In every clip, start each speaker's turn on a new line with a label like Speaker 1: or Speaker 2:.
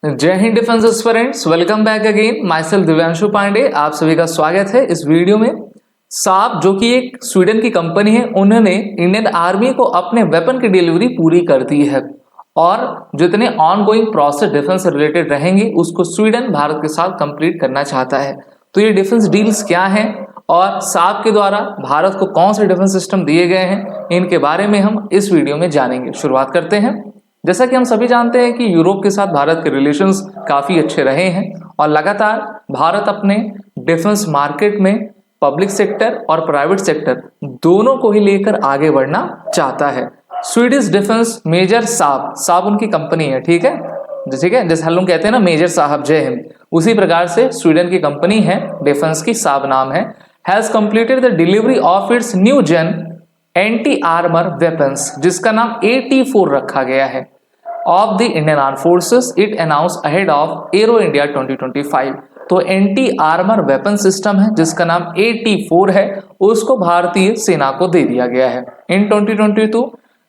Speaker 1: जय हिंद defence aspirants, welcome back again. Myself Divyanshu Pandey, आप सभी का स्वागत है इस वीडियो में। साब जो कि एक स्वीडन की कंपनी है, उन्होंने इंडियन आर्मी को अपने वेपन की डिलीवरी पूरी कर दी है और जितने ऑन गोइंग प्रोसेस डिफेंस से रिलेटेड रहेंगे उसको स्वीडन भारत के साथ कंप्लीट करना चाहता है। तो ये डिफेंस डील्स क्या हैं और साब के द्वारा भारत को कौन से डिफेंस सिस्टम दिए गए हैं, इनके बारे में हम इस वीडियो में जानेंगे। शुरुआत करते हैं। जैसा कि हम सभी जानते हैं कि यूरोप के साथ भारत के रिलेशंस काफी अच्छे रहे हैं और लगातार भारत अपने डिफेंस मार्केट में पब्लिक सेक्टर और प्राइवेट सेक्टर दोनों को ही लेकर आगे बढ़ना चाहता है। स्वीडिश डिफेंस मेजर साब उनकी कंपनी है, ठीक है। जैसे हम लोग कहते हैं ना मेजर साहब जय हिंद, उसी प्रकार से स्वीडन की कंपनी है, डिफेंस की साब नाम है, has completed the delivery of its new gen anti armour weapons, जिसका नाम AT4 रखा गया है, of the Indian arm forces. It announce ahead of Aero India 2025। तो एंटी आर्मर वेपन सिस्टम है जिसका नाम AT4 है, उसको भारतीय सेना को दे दिया गया है। इन 2022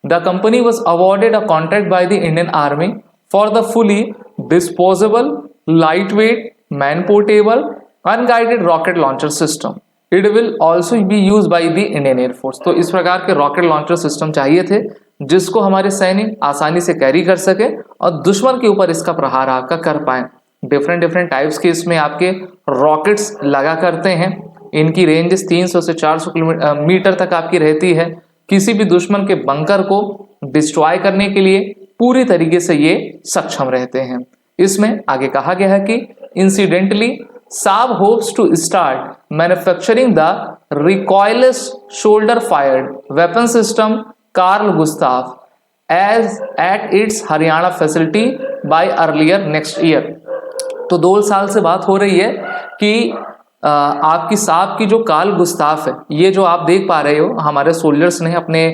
Speaker 1: the company was awarded a contract by the Indian army for the fully disposable light weight man portable unguided rocket launcher system. It will also be use by the Indian air force. तो इस प्रकार के rocket launcher system चाहिए थे जिसको हमारे सैनिक आसानी से कैरी कर सके और दुश्मन के ऊपर इसका प्रहार आपका कर पाए। डिफरेंट टाइप्स के इसमें आपके रॉकेट्स लगा करते हैं। इनकी रेंज 300 से 400 किलोमीटर तक आपकी रहती है। किसी भी दुश्मन के बंकर को डिस्ट्रॉय करने के लिए पूरी तरीके से ये सक्षम रहते हैं। इसमें आगे कहा गया है कि incidentally Saab hopes to start manufacturing the recoilless shoulder-fired weapon system Carl Gustav as at its Haryana facility by earlier next year। तो 2 साल से बात हो रही है कि आपकी साब की जो कार्ल गुस्ताफ है, ये जो आप देख पा रहे हो हमारे सोल्जर्स ने अपने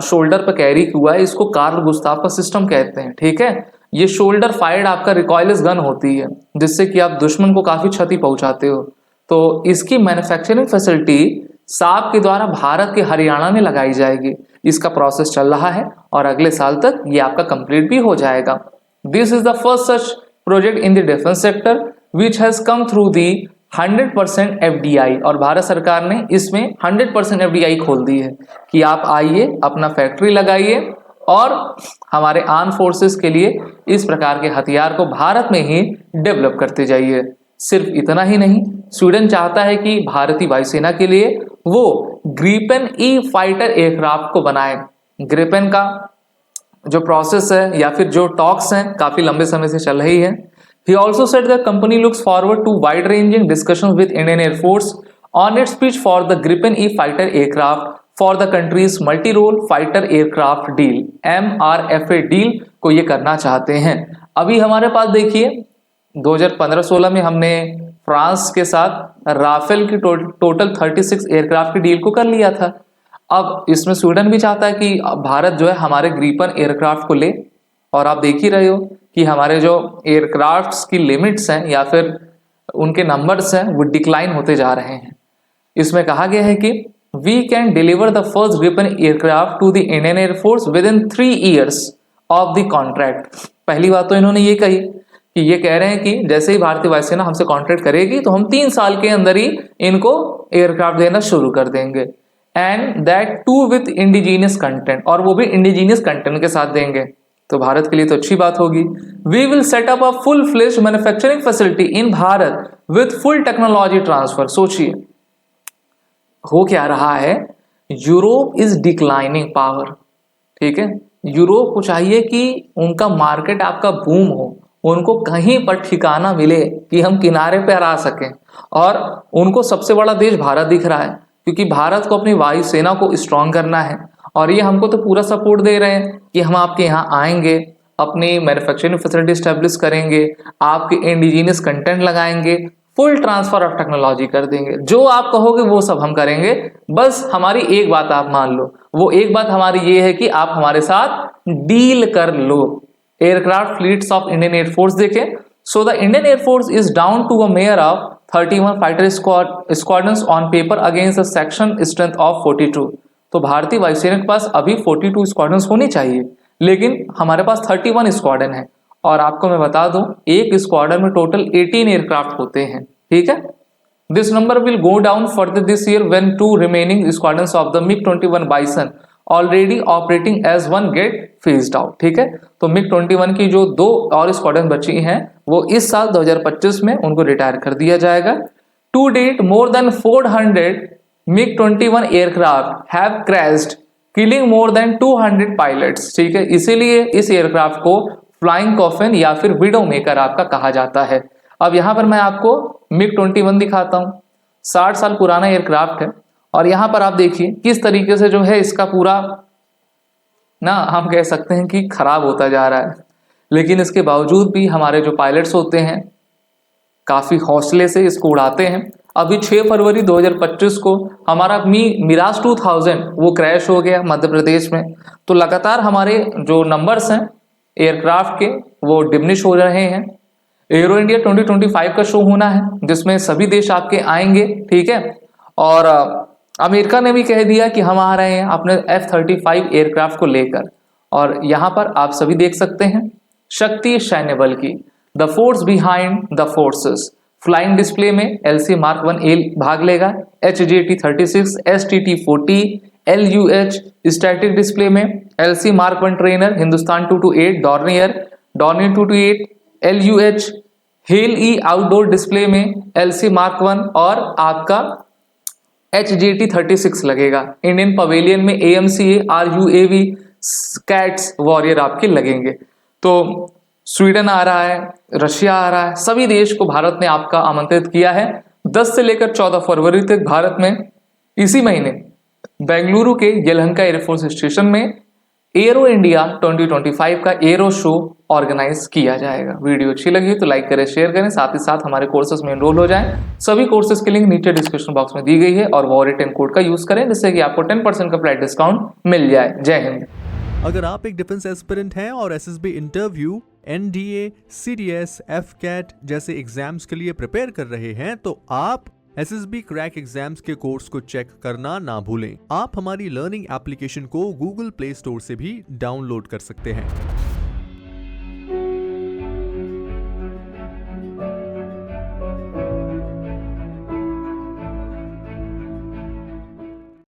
Speaker 1: शोल्डर पर कैरी हुआ है, इसको कार्ल गुस्ताफ का सिस्टम कहते हैं, ठीक है। ये शोल्डर फायर्ड आपका रिकॉयलेस गन होती है जिससे कि आप दुश्मन को काफी क्षति पहुंचाते हो। तो इसकी मैन्युफैक्चरिंग फैसिलिटी साब के द्वारा भारत के हरियाणा में लगाई जाएगी। इसका प्रोसेस चल रहा है और अगले साल तक ये आपका कंप्लीट भी हो जाएगा। This is the first such project in the defence sector which has come through the 100% FDI। और भारत सरकार ने इसमें 100% FDI खोल दी है कि आप आइए अपना फैक्ट्री लगाइए और हमारे आर्म फोर्सेस के लिए इस प्रकार के हथियार को भारत में ही डेवलप करते जाइए। सिर्फ इतना ही नहीं, स्वीडन चाहता है कि भारतीय वायुसेना के लिए वो ग्रिपेन E फाइटर एयरक्राफ्ट को बनाए। ग्रिपेन का जो प्रोसेस है या फिर जो टॉक्स हैं काफी लंबे समय से चल रही है। He also said the company looks forward to wide-ranging discussions with Indian Air Force on its pitch for the Gripen E fighter aircraft for the country's multi-role fighter aircraft deal MRFA deal को ये करना चाहते हैं। अभी हमारे पास देखिए 2015-16 में हमने फ्रांस के साथ राफेल की टोटल 36 एयरक्राफ्ट की डील को कर लिया था। अब इसमें स्वीडन भी चाहता है कि भारत जो है हमारे ग्रिपन एयरक्राफ्ट को ले, और आप देख ही रहे हो कि हमारे जो एयरक्राफ्ट्स की लिमिट्स हैं या फिर उनके नंबर्स हैं वो डिक्लाइन होते जा रहे हैं। इसमें कहा गया है कि we can deliver the first Gripen aircraft to the Indian air force within 3 years of the contract. पहली बात तो इन्होंने ये कही कि ये कह रहे हैं कि जैसे ही भारतीय वायुसेना हमसे कॉन्ट्रैक्ट करेगी तो हम 3 साल के अंदर ही इनको एयरक्राफ्ट देना शुरू कर देंगे, and that too with indigenous content, और वो भी इंडिजीनियस कंटेंट के साथ देंगे। तो भारत के लिए तो अच्छी बात होगी। We will set up a full fledged manufacturing facility in Bharat with full technology transfer. सोचिए हो क्या रहा है, यूरोप इज डिक्लाइनिंग पावर, ठीक है। यूरोप को चाहिए कि उनका मार्केट आपका बूम हो, उनको कहीं पर ठिकाना मिले कि हम किनारे पर आ सकें, और उनको सबसे बड़ा देश भारत दिख रहा है क्योंकि भारत को अपनी वायुसेना को स्ट्रॉन्ग करना है और ये हमको तो पूरा सपोर्ट दे रहे हैं कि हम आपके यहाँ आएंगे, अपनी मैन्युफैक्चरिंग फैसिलिटी स्टैब्लिश करेंगे, आपके इंडिजीनियस कंटेंट लगाएंगे, फुल ट्रांसफर ऑफ टेक्नोलॉजी कर देंगे, जो आप कहोगे वो सब हम करेंगे। बस हमारी एक बात आप मान लो, वो एक बात हमारी ये है कि आप हमारे साथ डील कर लो। Aircraft fleets of Indian Air Force देखें। So the Indian Air Force is down to a mere of 31 fighter squadrons on paper against the sanctioned strength of 42। तो भारतीय वायुसेना के पास अभी 42 स्क्वाड्रंस होने चाहिए, लेकिन हमारे पास 31 स्क्वाड्रन है और आपको मैं बता दूं एक स्क्वाड्रन में टोटल 18 एयरक्राफ्ट होते हैं, ठीक है। This number will go down further this year when 2 remaining squadrons of the MiG-21 Bison already operating as one get phased out, ठीक है। तो MiG-21 की जो 2 और स्क्वाड्रन बची हैं वो इस साल 2025 में उनको रिटायर कर दिया जाएगा। To date more than 400 MiG-21 aircraft have crashed killing more than 200 pilots, ठीक है। इसीलिए इस एयरक्राफ्ट को फ्लाइंग कॉफिन या फिर विडो मेकर आपका कहा जाता है। अब यहां पर मैं आपको MiG-21 दिखाता हूं, 60 साल पुराना एयरक्राफ्ट है और यहां पर आप देखिए किस तरीके से जो है इसका पूरा ना हम कह सकते हैं कि खराब होता जा रहा है, लेकिन इसके बावजूद भी हमारे जो पायलट्स होते हैं काफी हौसले से इसको उड़ाते हैं। अभी 6 फरवरी 2025 को हमारा मिराज 2000 वो क्रैश हो गया मध्य प्रदेश में। तो लगातार हमारे जो नंबर्स हैं एयरक्राफ्ट के वो डिमिनिश हो रहे हैं। एरो इंडिया 2025 का शो होना है जिसमें सभी देश आपके आएंगे, ठीक है। और अमेरिका ने भी कह दिया कि हम आ रहे हैं अपने F-35 एयरक्राफ्ट को लेकर। और यहां पर आप सभी देख सकते हैं शक्ति सैन्य बल की the force behind the forces. Flying display में LC Mark 1A भाग लेगा, HJT-36, STT-40, LUH static display में LC Mark 1 trainer Hindustan 228 Dornier 228 LUH हेल ई आउटडोर डिस्प्ले में LC Mark 1 और आपका HJT-36 लगेगा। इंडियन पवेलियन में AMCA RUAV कैट्स वॉरियर आपके लगेंगे। तो स्वीडन आ रहा है, रशिया आ रहा है, सभी देश को भारत ने आपका आमंत्रित किया है। 10 से लेकर 14 फरवरी तक भारत में इसी महीने बेंगलुरु के यलहंका एयरफोर्स स्टेशन में एरो इंडिया 2025 का एरो शो ऑर्गेनाइज किया जाएगा। वीडियो अच्छी लगी तो लाइक करें, शेयर करें, साथ ही साथ हमारे कोर्सेज में एनरोल हो जाएं। सभी कोर्सेज की लिंक नीचे डिस्क्रिप्शन बॉक्स में दी गई है और वो रिटर्न कोड का यूज करें जिससे कि आपको 10% का फ्लैट डिस्काउंट मिल जाए। जय हिंद।
Speaker 2: अगर आप एक डिफेंस एस्पिरेंट हैं और SSB interview, NDA, CDS, FCAT जैसे एग्जाम्स के लिए प्रिपेयर कर रहे हैं तो आप SSB क्रैक एग्जाम्स के कोर्स को चेक करना ना भूलें। आप हमारी लर्निंग एप्लीकेशन को Google Play Store से भी डाउनलोड कर सकते हैं।